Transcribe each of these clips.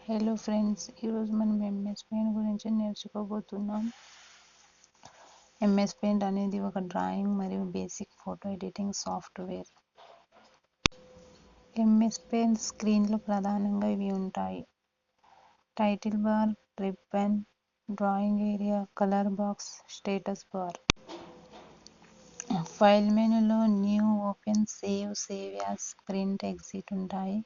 Hello friends, ఈరోజు మనం MS paint గురించి నేర్చుకోబోతున్నాం. ఎంఎస్ పెయింట్ అనేది ఒక డ్రాయింగ్ మరియు basic photo editing software. MS paint స్క్రీన్లో ప్రధానంగా ఇవి ఉంటాయి: title bar, ribbon, drawing area, colour box, status bar. File మెనూలో new, open, save as, print, exit ఉంటాయి.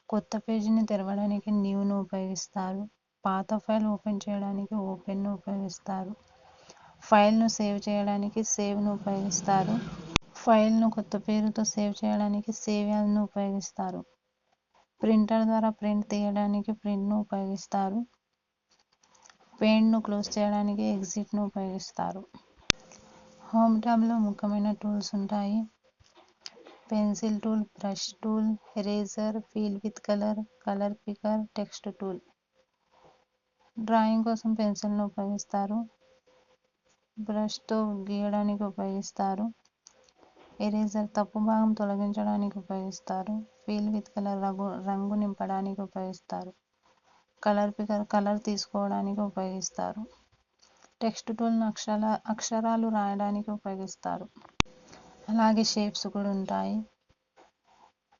కొత్త పేజీని తెరవడానికి న్యూను ఉపయోగిస్తారు. పాత ఫైల్ ఓపెన్ చేయడానికి ఓపెన్ను ఉపయోగిస్తారు. ఫైల్ను సేవ్ చేయడానికి సేవ్ను ఉపయోగిస్తారు. ఫైల్ను కొత్త పేరుతో సేవ్ చేయడానికి సేవ్ యాజ్ను ఉపయోగిస్తారు. ప్రింటర్ ద్వారా ప్రింట్ తీయడానికి ప్రింట్ను ఉపయోగిస్తారు. పెయింట్ను క్లోజ్ చేయడానికి ఎగ్జిట్ను ఉపయోగిస్తారు. హోమ్ ట్యాబ్లో ముఖ్యమైన టూల్స్ ఉంటాయి: pencil tool, brush tool, eraser, fill with colour, colour picker, text tool. Drawing కోసం పెన్సిల్ను ఉపయోగిస్తారు. బ్రష్తో గీయడానికి ఉపయోగిస్తారు. ఎరేజర్ తప్పు భాగం తొలగించడానికి ఉపయోగిస్తారు. ఫిల్ విత్ కలర్ రంగు నింపడానికి ఉపయోగిస్తారు. కలర్ పికర్ కలర్ తీసుకోవడానికి ఉపయోగిస్తారు. టెక్స్ట్ టూల్ను అక్షరాలు రాయడానికి ఉపయోగిస్తారు. అలాగే షేప్స్ కూడా ఉంటాయి: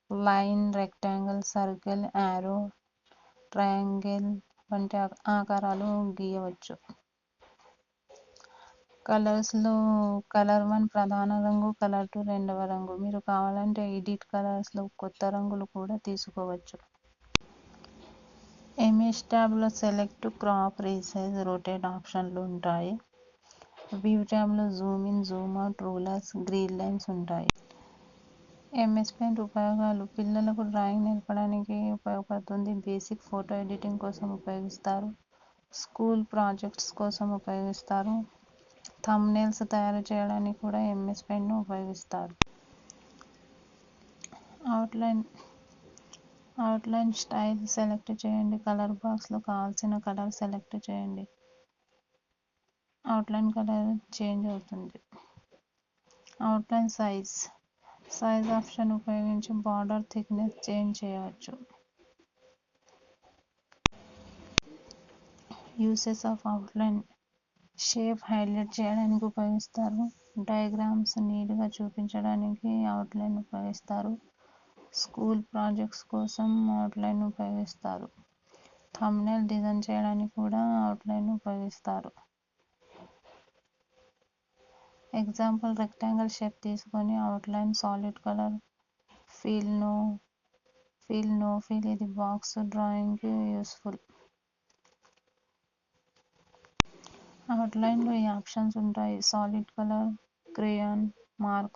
line, rectangle, circle, arrow, triangle వంటి ఆకారాలు గీయవచ్చు. కలర్స్లో కలర్ 1 ప్రధాన రంగు, కలర్ 2 రెండవ రంగు. మీరు కావాలంటే ఎడిట్ కలర్స్లో కొత్త రంగులు కూడా తీసుకోవచ్చు. ఇమేజ్ ట్యాబ్లో సెలెక్ట్, క్రాప్, రీసైజ్, రొటేట్ ఆప్షన్లు ఉంటాయి. వ్యూ ట్యాబ్లో zoom in, zoom out, rulers, grid lines ఉంటాయి. ఎంఎస్ పెయింట్ ఉపయోగాలు: పిల్లలకు డ్రాయింగ్ నేర్పడానికి ఉపయోగపడుతుంది. బేసిక్ ఫోటో ఎడిటింగ్ కోసం ఉపయోగిస్తారు. స్కూల్ ప్రాజెక్ట్స్ కోసం ఉపయోగిస్తారు. థంబ్నెయిల్స్ తయారు చేయడానికి కూడా ఎంఎస్ పెయింట్ను ఉపయోగిస్తారు. అవుట్లైన్ స్టైల్ సెలెక్ట్ చేయండి. కలర్ బాక్స్లో కావాల్సిన కలర్ సెలెక్ట్ చేయండి. అవుట్లైన్ కలర్ చేంజ్ అవుతుంది. అవుట్లైన్ సైజ్ ఆప్షన్ ఉపయోగించి బార్డర్ థిక్నెస్ చేంజ్ చేయవచ్చు. Uses of outline: shape highlight చేయడానికి ఉపయోగిస్తారు. డయాగ్రామ్స్ నీట్గా చూపించడానికి అవుట్లైన్ ఉపయోగిస్తారు. స్కూల్ ప్రాజెక్ట్స్ కోసం అవుట్లైన్ ఉపయోగిస్తారు. థంబ్నెయిల్ డిజైన్ చేయడానికి కూడా అవుట్లైన్ ఉపయోగిస్తారు. ఎగ్జాంపుల్: రెక్టాంగిల్ షేప్ తీసుకొని outline solid colour, fill no fill ఇది బాక్స్ డ్రాయింగ్కి యూస్ఫుల్. అవుట్లైన్లో ఈ ఆప్షన్స్ ఉంటాయి: సాలిడ్ కలర్, క్రేయాన్, మార్కర్,